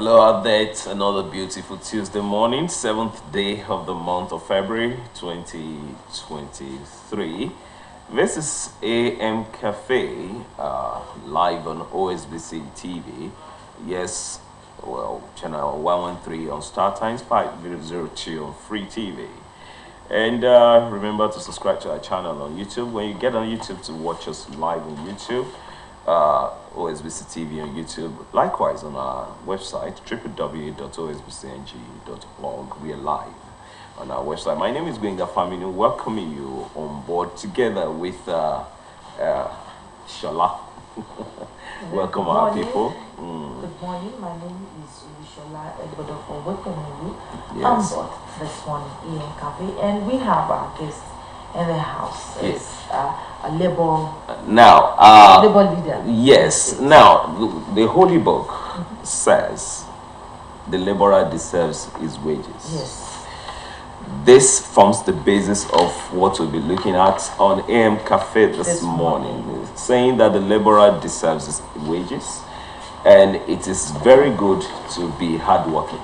Hello out there, it's another beautiful Tuesday morning, 7th day of the month of February 2023. This is AM Cafe, live on OSBC TV. Yes, well, channel 113 on Star Times 5002 on Free TV. And remember to subscribe to our channel on YouTube. When you get on YouTube to watch us live on YouTube, OSBC TV on YouTube. Likewise on our website www.osbcng.org. We are live on our website. My name is Gwenga Family, welcoming you on board together with Shola. Welcome our people. Good morning. My name is Shola for welcoming you Yes. on board this morning in Cafe, and we have our guest in the house. Yes. It's a labor leader. Yes. Now, the Holy Book says the laborer deserves his wages. Yes. This forms the basis of what we'll be looking at on AM Cafe this morning, saying that the laborer deserves his wages, and it is very good to be hardworking.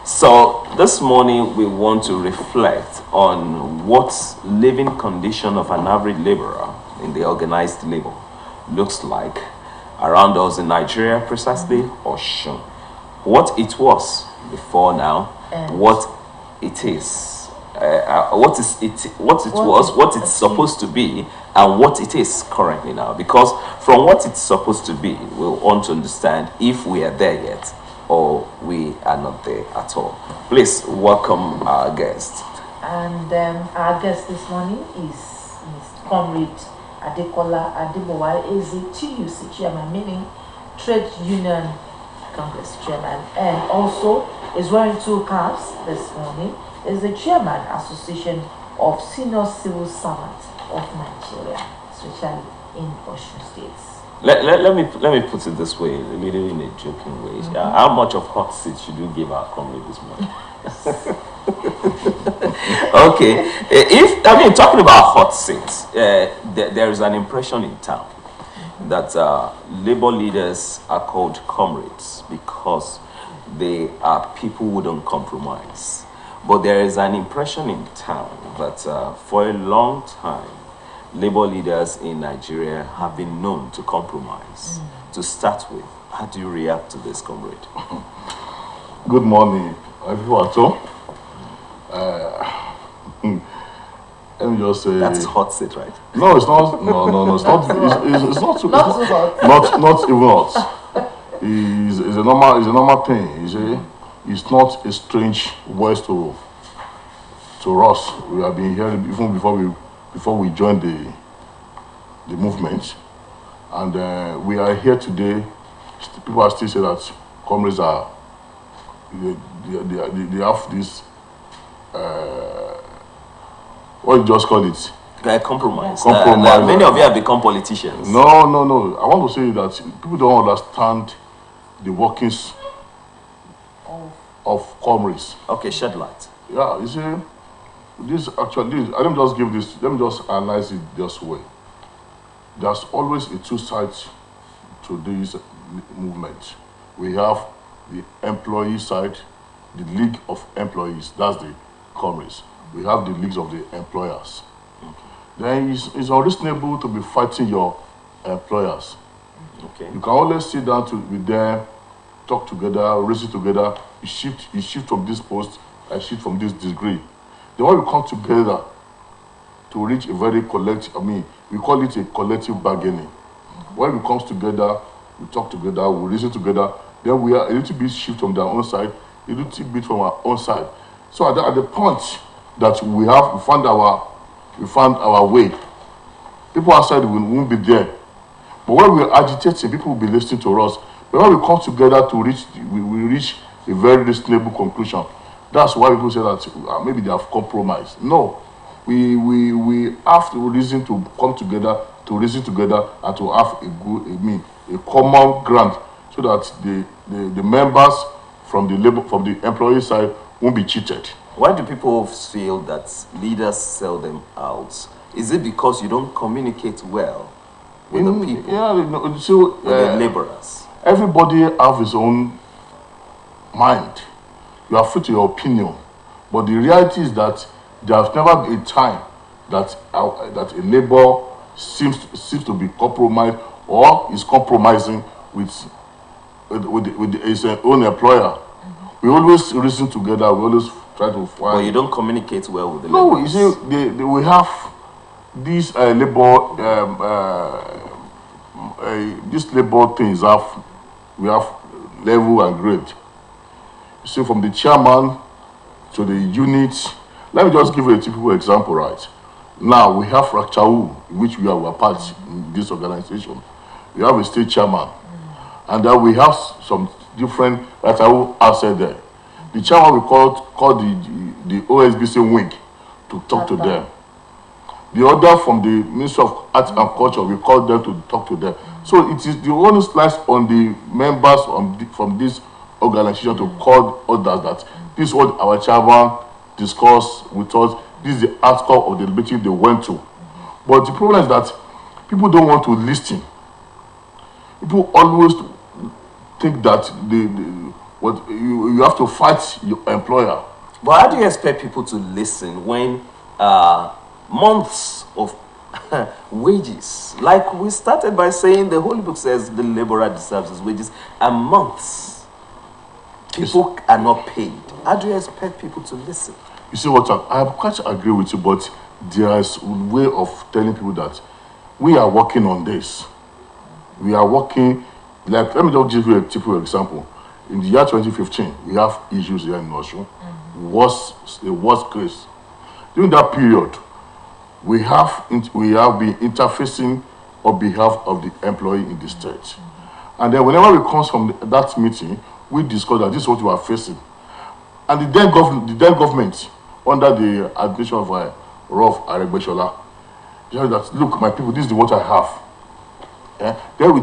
So this morning we want to reflect on what living condition of an average laborer in the organized labor looks like around us in Nigeria, precisely, or Osun. What it was before now, what it is, what it's supposed to be, and what it is currently now. Because from what it's supposed to be, we'll want to understand if we are there yet or we are not there at all. Please welcome our guest. And our guest this morning is Comrade Adekola Adebowa, is a TUC chairman, meaning Trade Union Congress chairman, and also is wearing two caps this morning. Is the chairman Association of Senior Civil Servants of Nigeria, especially in Osun States. Let me put it this way, a little in a joking way. How much of hot seat should you give our comrade this morning? Okay, talking about hot seats, there is an impression in town that labor leaders are called comrades because they are people who don't compromise. But there is an impression in town that for a long time, labor leaders in Nigeria have been known to compromise. To start with, how do you react to this, comrade? Good morning, everyone. Let me just say that's hot seat, right? No, it's not. No, it's not. It's not too hot. Not even hot. It's a normal thing. It's not a strange voice to us. We have been hearing even before we joined the movement, and we are here today. People are still saying that comrades are they have this what you just call it, compromise. Compromise. Many of you have become politicians. No. I want to say that people don't understand the workings of comrades. Okay, shed light. Yeah, you see, let me just analyze it this way. There's always a two sides to this movement. We have the employee side, the League of Employees, that's the comrades. We have the leagues of the employers. Then it's unreasonable to be fighting your employers. Okay. You can always sit down with them, talk together, reason together. You shift from this post, I shift from this degree. Then when we come together to reach a very collective, we call it a collective bargaining. When we come together, we talk together, we reason together, then we are a little bit shift from their own side, a little bit from our own side. So at the point that we found our way, people outside won't be there. But when we're agitating, people will be listening to us. But when we come together to reach a very reasonable conclusion, that's why people say that maybe they have compromised. No, we have to reason to come together, to reason together, and to have a common ground, so that the members from the employee side won't be cheated. Why do people feel that leaders sell them out? Is it because you don't communicate well with the people? Yeah, with the laborers? Everybody have his own mind. You are free to your opinion. But the reality is that there has never been a time that that a labor seems to be compromised or is compromising with his own employer. We always reason together. We always try to find. But you don't communicate well with the No, laborers. you see, we have these labor these labor things we have level and grade. You see, from the chairman to the unit. Let me just give you a typical example, right? Now we have Rakchau, in which we are part in this organization. We have a state chairman, and then we have some different Rakchau outside there. The chairman we call the OSBC wing to talk to them. The other from the Ministry of Art and Culture, we call them to talk to them. So it is the only slice on the members from this organization to call others that this is what our chairman discussed with us. This is the outcome of the meeting they went to. But the problem is that people don't want to listen. People always think that you have to fight your employer. But how do you expect people to listen when months of wages, like we started by saying, the Holy Book says the laborer deserves his wages, and months people are not paid? How do you expect people to listen? You see what, I quite agree with you, but there is a way of telling people that we are working on this. We are working, like, let me just give you a typical example. In the year 2015, we have issues here in Oshu. The worst case. During that period, we have been interfacing on behalf of the employee in the state. And then whenever we come from that meeting, we discuss that this is what we are facing. And the then government, under the administration of Rolf Aregbesola, said that, look, my people, this is what I have. Then we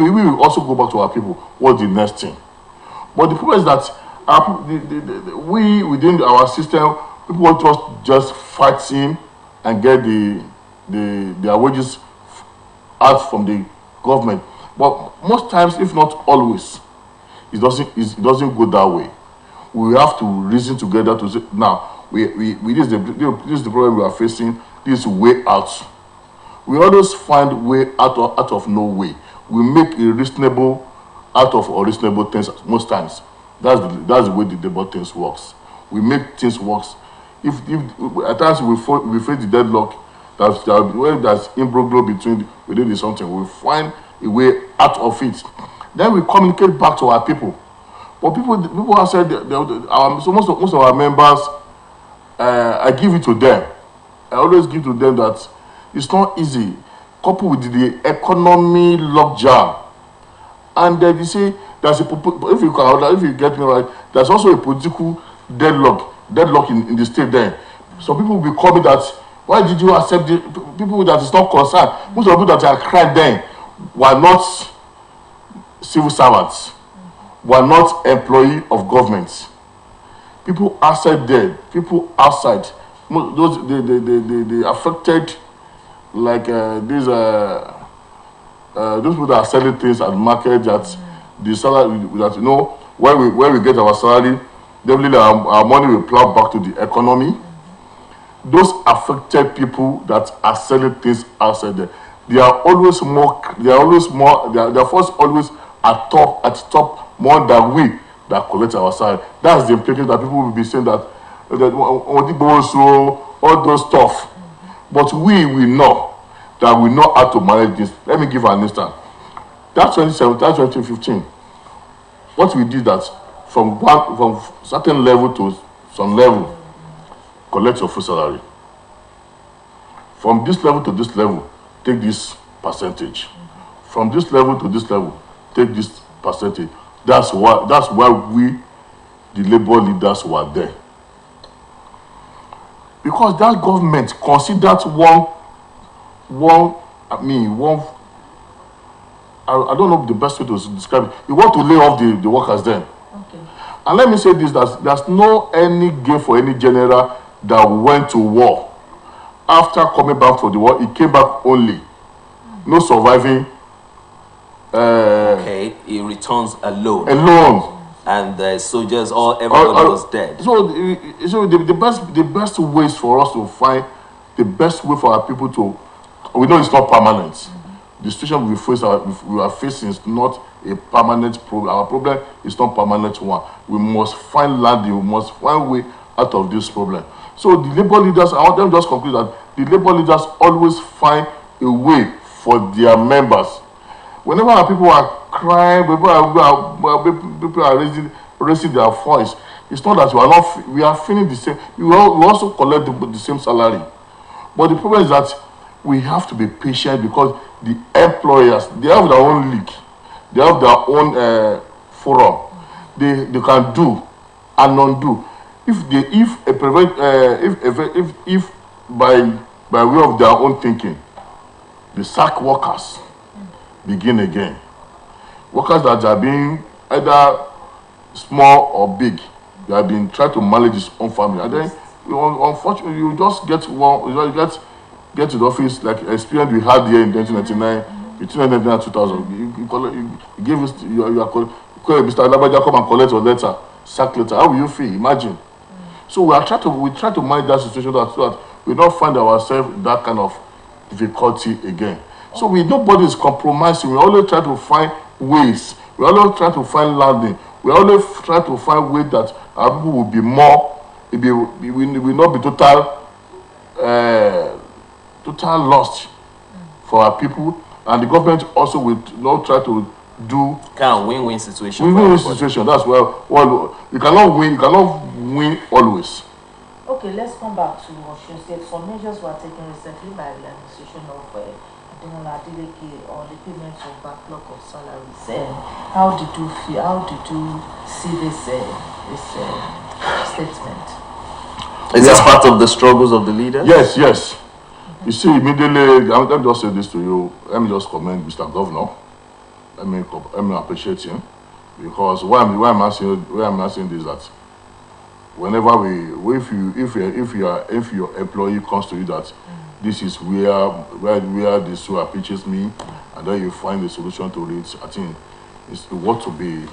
will also go back to our people, what's the next thing? But the problem is that we, within our system, people want us just fighting and get their wages out from the government. But most times, if not always, it doesn't go that way. We have to reason together to say, now, this is the problem we are facing, this is way out. We always find way out of no way. We make a reasonable out of unreasonable things most times. That's the way the labor things works. We make things work. If at times we face the deadlock, when there's imbroglio within something, we find a way out of it. Then we communicate back to our people. But people have said so most of our members, I give it to them. I always give to them that it's not easy, coupled with the economy logjam. And then you say if you get me right, there's also a political deadlock in the state there. Some people will be calling that, why did you accept the people that is not concerned? Most of the people that are crying then were not civil servants, were not employee of government. People outside there, those the affected, like those people that are selling things at the market, that the salary, that when we get our salary, definitely our money will plow back to the economy. Those affected people that are selling things outside there, they are always more. Their force always at top more than we that collect our salary. That's the implication that people will be saying that all those stuff. But we know that we know how to manage this. Let me give an instance. That 2015, what we did that from certain level to some level, collect your full salary. From this level to this level, take this percentage. From this level to this level, take this percentage. That's why we, the labor leaders, were there. Because that government considered I don't know the best way to describe it. You want to lay off the workers then. Okay. And let me say this, that there's no any gain for any general that went to war. After coming back from the war, he came back only. No surviving. Okay, he returns alone. Alone. and the soldiers, everybody was dead. So the best ways for us to find the best way for our people to, we know it's not permanent. The situation we are facing is not a permanent problem. Our problem is not permanent one. We must find landing. We must find way out of this problem. So the labor leaders, I want them to just conclude that the labor leaders always find a way for their members. Whenever our people are crying, people are raising their voice, it's not that we are feeling the same. We also collect the same salary. But the problem is that we have to be patient because the employers, they have their own league, they have their own forum. They can do and undo. If by way of their own thinking, the sack workers begin again. Workers that are being either small or big, they have been trying to manage his own family, and then unfortunately you just get get to the office like experience we had here in 1999, between 1999 and 2000. You give us you are call Mr. Labaja, come and collect your letter, sack letter. How will you feel? Imagine. So we try to manage that situation so that we don't find ourselves in that kind of difficulty again. So nobody is compromising. We always try to find ways. We always try to find landing. We always try to find ways that our people will be more. We will not be total lost for our people, and the government also will not try to do kind of win-win situation. Win-win situation. That's well, you cannot win. You cannot win always. Okay, let's come back to Osun State. Some measures were taken recently by the administration of Adeleke on the payment of backlog of salaries. How did you feel? How did you see this statement? Is this part of the struggles of the leaders? Yes, yes. You see, immediately, let me just say this to you. Let me just commend Mr. Governor. Let me appreciate him, because why I'm asking this, that whenever if your employee comes to you that this is where this so approaches me, and then you find a solution to it, I think you want to be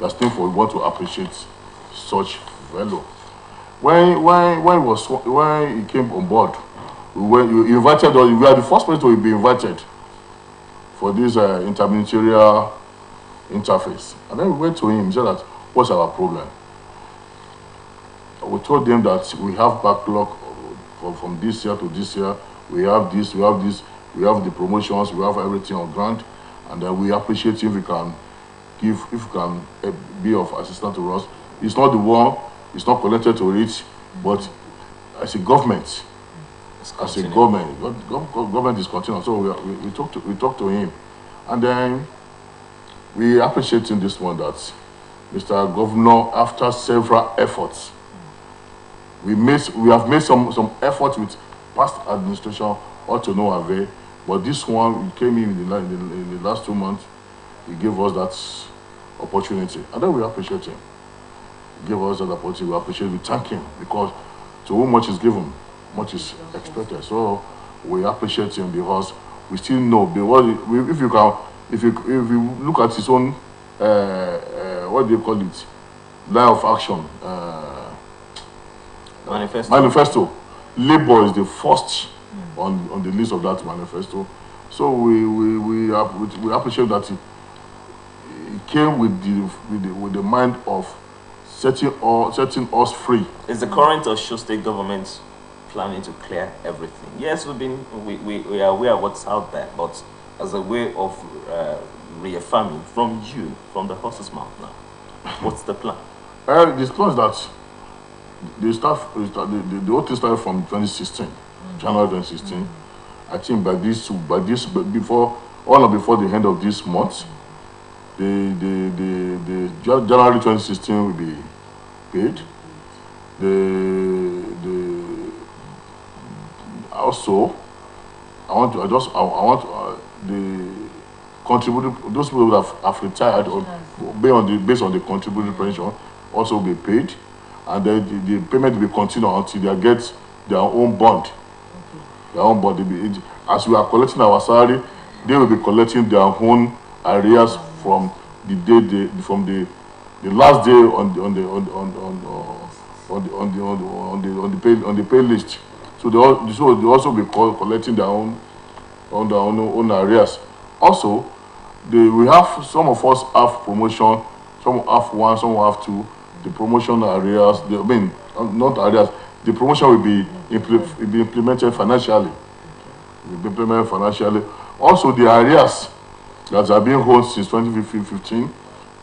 that's thing for you want to appreciate such fellow. When he came on board, you invited us. We are the first person to be invited for this interministerial interface, and then we went to him and said that what's our problem. We told them that we have backlog from this year to this year. We have this, we have this, we have the promotions, we have everything on ground, and then we appreciate if you can be of assistance to us. It's not the one, it's not connected to it, but as a government, government is continuing. So we talked to him, and then we appreciate in this one that Mr. Governor, after several efforts, we have made some effort with past administration, all to no avail. But this one came in the last 2 months. He gave us that opportunity, and then we appreciate him. He gave us that opportunity. We appreciate. We thank him, because to whom much is given, much is expected. So we appreciate him, because we still know. If you look at his own what do you call it, line of action, manifesto. Labor is the first on the list of that manifesto. So we appreciate that he came with the mind of setting us free. Is the current Osun State government planning to clear everything? Yes, we are aware of what's out there, but as a way of reaffirming from the horse's mouth now, what's the plan? The plan is that the whole thing started from 2016, January 2016. I think before the end of this month, the January 2016 will be paid. Also, I want the contributed, those people that have retired or based on the contributed pension also be paid, and then the payment will be continued until they get their own bond. Their own bond. As we are collecting our salary, they will be collecting their own arrears from the day from the last day on the pay list. So they also be collecting their own arrears. Also, we have some of us have promotion, some have one, some have two. The promotion arrears, not arrears. The promotion will be implemented financially. Also, the arrears that have been held since 2015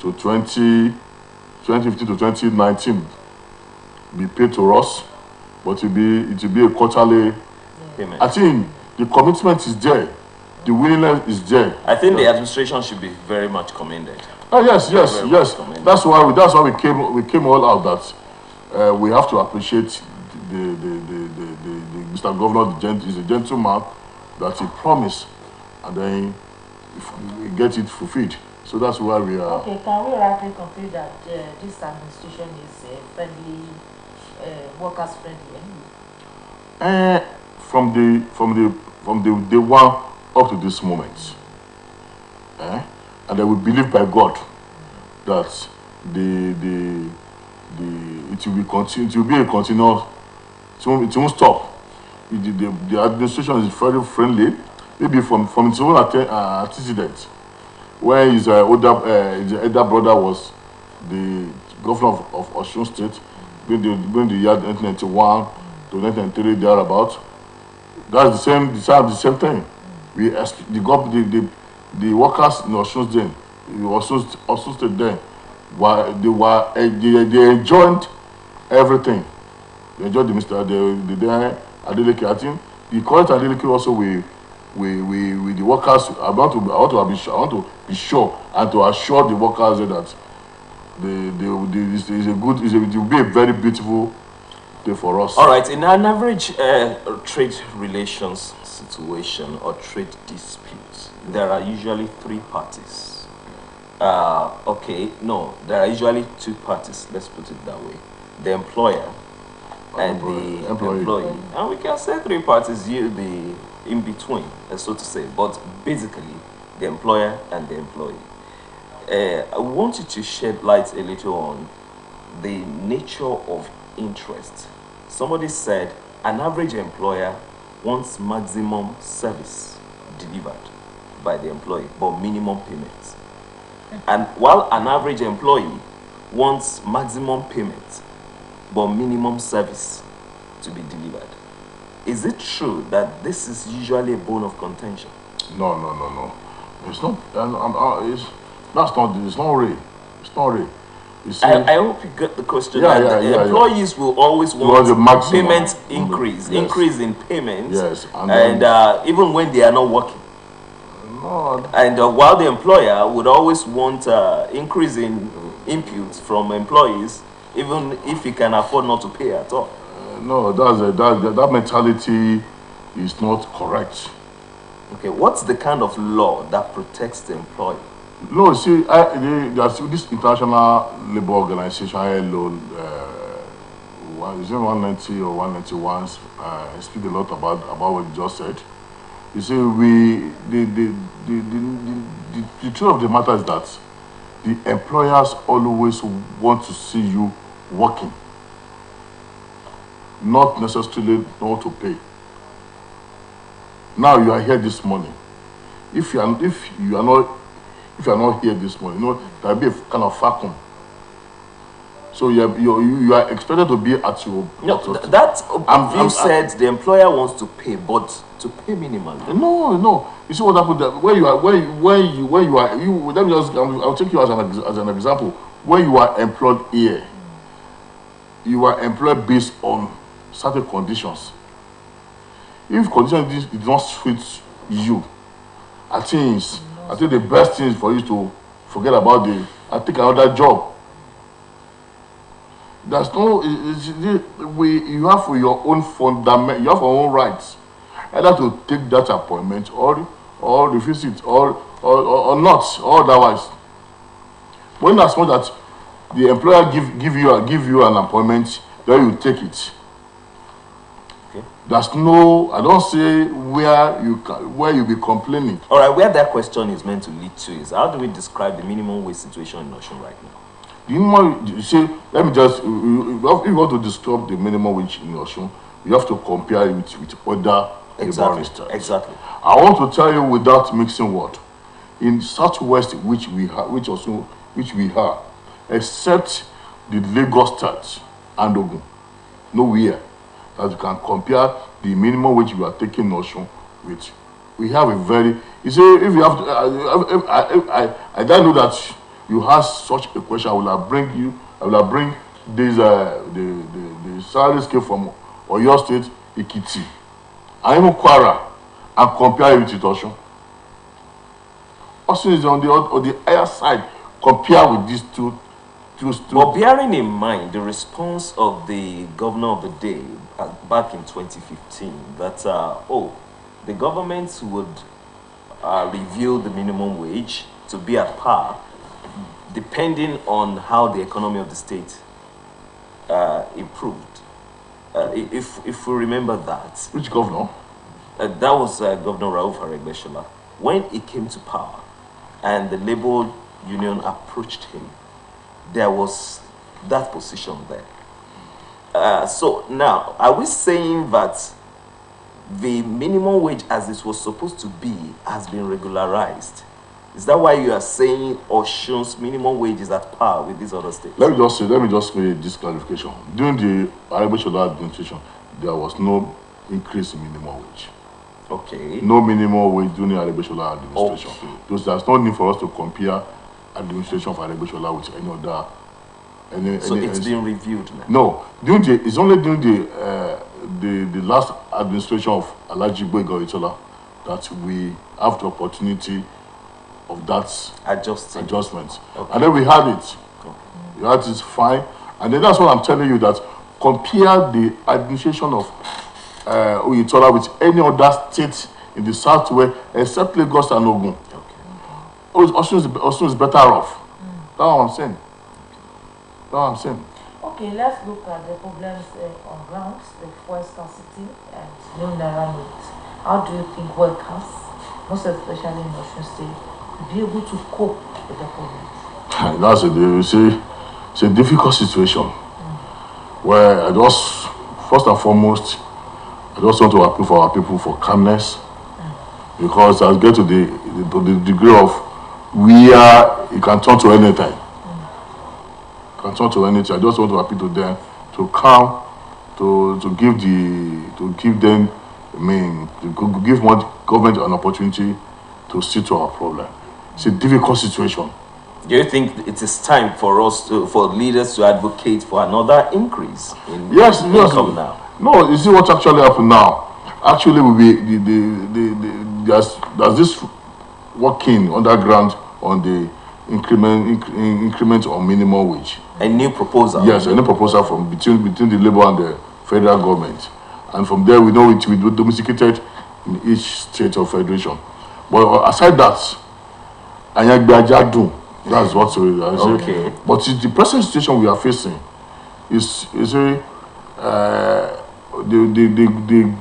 to 2019 be paid to us, but it will be a quarterly payment. I think the commitment is there, the willingness is there. I think the administration should be very much commended. Oh yes. That's why we came all out that we have to appreciate the Mr. Governor. Is a gentleman that he promised, and then if we get it fulfilled. So that's why we are. Okay, can we rightly conclude that this administration is friendly, workers friendly? From the day one up to this moment, and I will believe by God that it will be continue. It will be a continuous. It won't stop. The administration is very friendly. Maybe from its own antecedent, where his elder brother was the governor of Osun State when the year 1991 to 1993 thereabout. That's the same thing. The workers in Osun State, Osun State then, they enjoyed everything. They enjoyed the Adeleke. I think the current Adeleke also with the workers. I want to be sure and to assure the workers that it will be a very beautiful day for us. All right, in an average trade relations situation or trade dispute, there are usually three parties. There are usually two parties. Let's put it that way: the employer and the employee. And we can say three parties, the in between, so to say, but basically the employer and the employee. I want you to shed light a little on the nature of interest. Somebody said an average employer wants maximum service delivered by the employee, but minimum payments. And while an average employee wants maximum payment, but minimum service to be delivered. Is it true that this is usually a bone of contention? No. It's not. It's not real. It's not real. I hope you get the question. Employees will always want the maximum payment increase, yes. Increase in payments. Yes, and even when they are not working. No. And while the employer would always want increase in inputs from employees, even if he can afford not to pay at all. No, that mentality is not correct. Okay, what's the kind of law that protects the employee? No, see, there's this international labor organization, ILO, is it 190 or 191? Speak a lot about what you just said. You see, the truth of the matter is that the employers always want to see you working, not necessarily know to pay. Now you are here this morning. If you are not here this morning, there will be a kind of vacuum. So you are expected to be at your. No, you said the employer wants to pay, but to pay minimally. No. You see what happened there? I'll take you as an example. When you are employed here, you are employed based on certain conditions. If conditions did not suit you, I think the best thing is for you to forget about and take another job. There's no you have your own fundament, you have your own rights, either to take that appointment or refuse it or not, or otherwise. When as much that the employer give you an appointment, then you take it. Okay. There's no, I don't say where you be complaining. All right, where that question is meant to lead to is how do we describe the minimum wage situation in Osun right now? You see, let me just, if you want to describe the minimum wage in Osun, you have to compare it with other Exactly. Exactly. I want to tell you without mixing word. In Southwest, which we have, except the Lagos State and Ogun, nowhere that you can compare the minimum wage we are taking in Osun with. We have a very, you see, if you have to, I don't know that you have such a question. I will bring this the salary scale from Oyo State, Ekiti, and even Kwara, and compare it with Osun. Osun is on the higher side. Compare with these two. But bearing in mind the response of the governor of the day back in 2015, that the government would review the minimum wage to be at par, depending on how the economy of the state improved. If we remember that. Which governor? That was Governor Rauf Aregbesola. When he came to power and the labor union approached him, there was that position there. So now, are we saying that the minimum wage as it was supposed to be has been regularized? Is that why you are saying Osun's minimum wage is at par with these other states? Let me just make this clarification. During the Aregbesola administration, there was no increase in minimum wage. Okay. No minimum wage during the Aregbesola administration. Okay. There's no need for us to compare administration of Aregbesola with any other. It's been reviewed now. No, it's only during the last administration of Alhaji Boyega Oyetola that we have the opportunity of that adjustment. Okay. And then we had it. Okay. We had it fine. And then that's what I'm telling you, that compare the administration of Oyetola with any other state in the southwest except Lagos and Ogun. Okay. Osun is better off. That's what I'm saying. Okay, let's look at the problems on ground, the fuel scarcity and no naira notes. How do you think workers, most especially in Osun State, will be able to cope with the problem? It's a difficult situation. Where first and foremost, I just want to appeal for our people for calmness, because I get to the degree of where it can turn to anything. I just want to appeal to them to calm, to give them, to give one government an opportunity to see to our problem. It's a difficult situation. Do you think it is time for leaders to advocate for another increase in income now? No, you see what actually happened now. Actually, there's this working underground on the increment on minimum wage. A new proposal. Yes, a new proposal from between the Labour and the federal government, and from there we know it will be domesticated in each state of federation. But aside that, that's what I say. Okay. But the present situation we are facing is the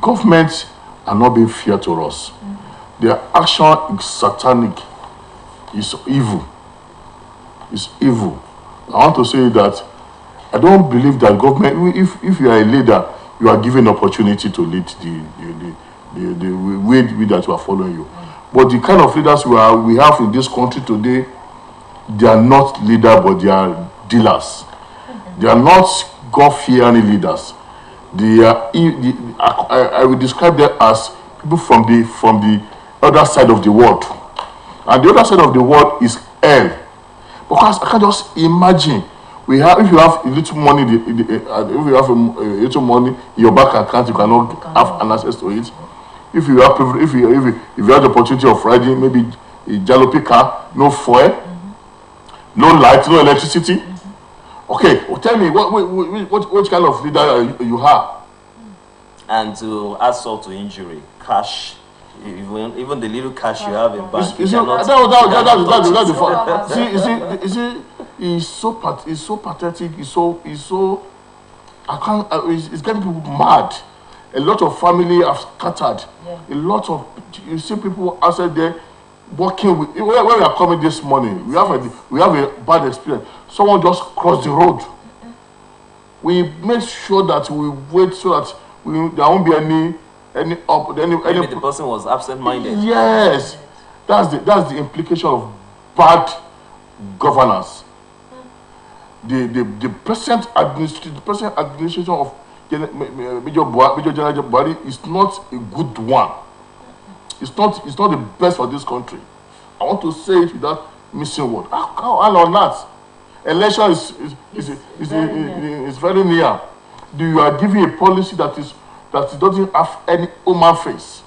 government are not being fair to us. Their action is satanic. It's evil. It's evil. I want to say that I don't believe that government, if you are a leader, you are given opportunity to lead the way that you are following you. But the kind of leaders we have in this country today, they are not leaders, but they are dealers. They are not God-fearing leaders. They are. I will describe them as people from the other side of the world, and the other side of the world is hell. Because I can just imagine, if you have a little money, if you have a little money in your bank account, you cannot have an access to it. If you have the opportunity of riding maybe a jalopy car, no fuel, no light, no electricity. Okay, well, tell me what kind of leader you have? And to assault to injury, cash. Even the little cash you have in bank. It's so pathetic. It's getting people mad. A lot of family have scattered. Yeah. A lot of, you see people outside there working with, when we are coming this morning, we have a bad experience. Someone just crossed the road. We make sure that we wait so that there won't be any Maybe the person was absent-minded. Yes, that's the implication of bad governance. The present administration of Major General Buhari is not a good one. It's not the best for this country. I want to say it without missing word. How on that? Election is very near. You are giving a policy that doesn't have any human face.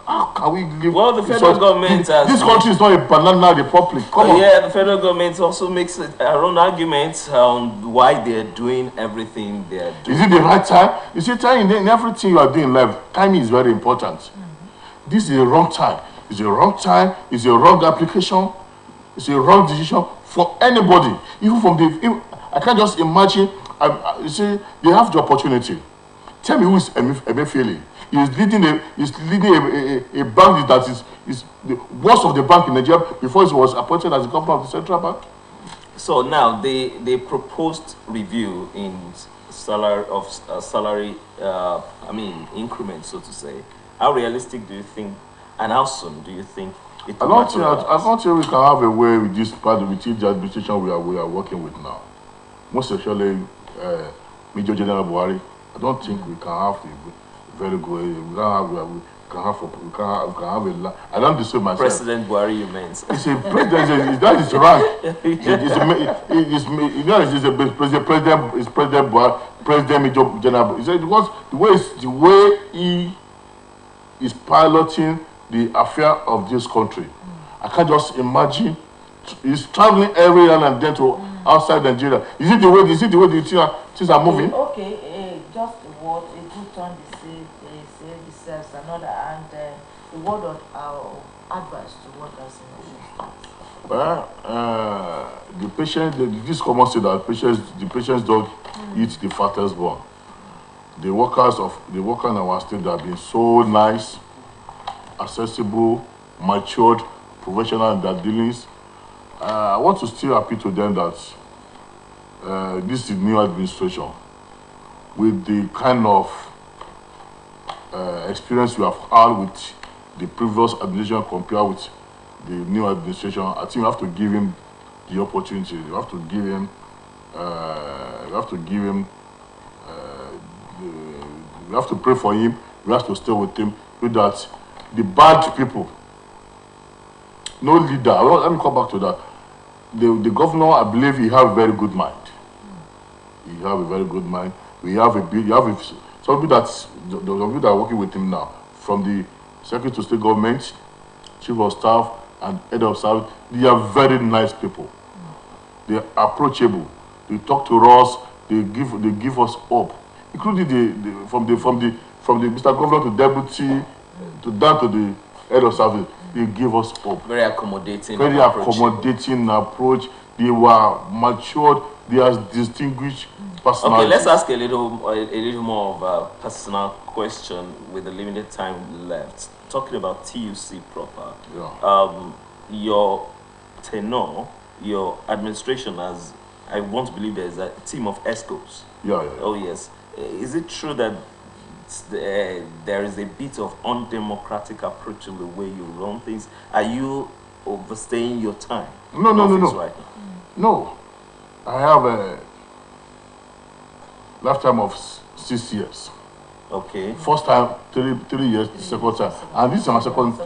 How can we live? Well, the federal government this country is not a banana republic. Come on. Yeah, the federal government also makes our own arguments on why they're doing everything they're doing. Is it the right time? You see, time in everything you are doing in life, timing is very important. This is a wrong time. It's a wrong time. It's a wrong application. It's a wrong decision for anybody. Even from I can't just imagine. You see, they have the opportunity. Tell me who is Emefiele? He's leading a bank that is the worst of the bank in Nigeria before he was appointed as the governor of the central bank. So now they proposed review in salary increment, so to say. How realistic do you think, and how soon do you think it will materialize? I don't think we can have a way with this part with the administration we are working with now. Most especially Major General Buhari. I don't think we can have a very good. We can have a lot. I don't deceive myself. President Buhari, you meant? It's a president. That is right. It's President Buhari, President Major General. He said the way he is piloting the affair of this country. I can't just imagine. He's traveling every now and then to outside Nigeria. Is it the way the things are moving? Okay, just a word, a good turn they say deserves another, and a word of our advice to workers in the Well, the patient, this common say that the patient's dog eats the fattest bone. The workers in our state have been so nice, accessible, matured, professional in their dealings. I want to still appeal to them that this is new administration, with the kind of experience we have had with the previous administration compared with the new administration. I think we have to give him the opportunity. We have to give him. We have to pray for him. We have to stay with him. So that the bad people, no leader. Let me come back to that. The governor, I believe, he have a very good mind. He have a very good mind. Some people that are working with him now, from the Secretary to State Government, Chief of Staff, and Head of Service. They are very nice people. They are approachable. They talk to us. They give us hope, including from the Mr. Governor to Deputy to down to the Head of Service. They give us hope. Very accommodating. Very accommodating approach. They were matured. They are distinguished personalities. Okay, let's ask a little more of a personal question with the limited time left. Talking about TUC proper. Yeah. Your tenure, your administration, as I want to believe there's a team of ESCOs. Yeah. Oh yes. Is it true that there is a bit of undemocratic approach to the way you run things? Are you overstaying your time? No. Right? No. I have a lifetime of 6 years. Okay. First time 3 years, the second time, and this is my second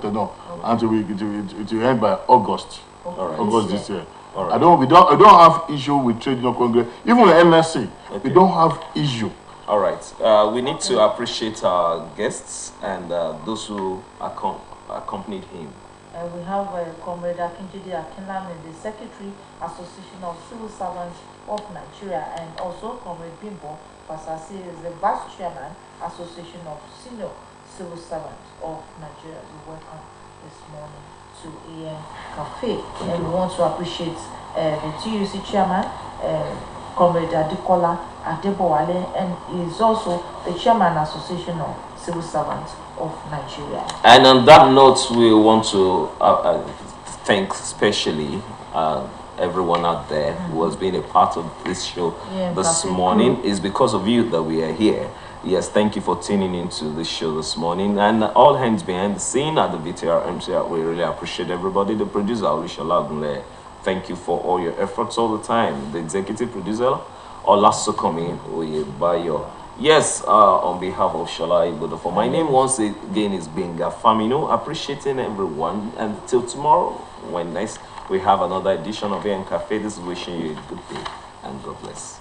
tenure, and it will end by August. All right. August this year. All right. I don't have issue with trade union congress, even with NSC. Okay. We don't have issue. All right. We need to appreciate our guests and those who accompanied him. We have Comrade Akinjide Akinlami, the Secretary, Association of Civil Servants of Nigeria, and also Comrade Bimbo Pasasi is the Vice Chairman, Association of Senior Civil Servants of Nigeria. We welcome this morning to AM Cafe, and we want to appreciate the TUC Chairman, Comrade Adekola Adebowale, and is also the Chairman Association of Civil Servants of Nigeria. And on that note, we want to thank especially everyone out there who has been a part of this show this morning. It's because of you that we are here. Yes, thank you for tuning into the show this morning. And all hands behind the scene at the VTR MCR, we really appreciate everybody. The producer, Olushola Agunle, thank you for all your efforts all the time. The executive producer, Olasokomi Oyebayo. Yes, on behalf of Shola Igbodofo, my name once again is Benga Famino. Appreciating everyone. Until tomorrow, when next we have another edition of AM Cafe, this is wishing you a good day and God bless.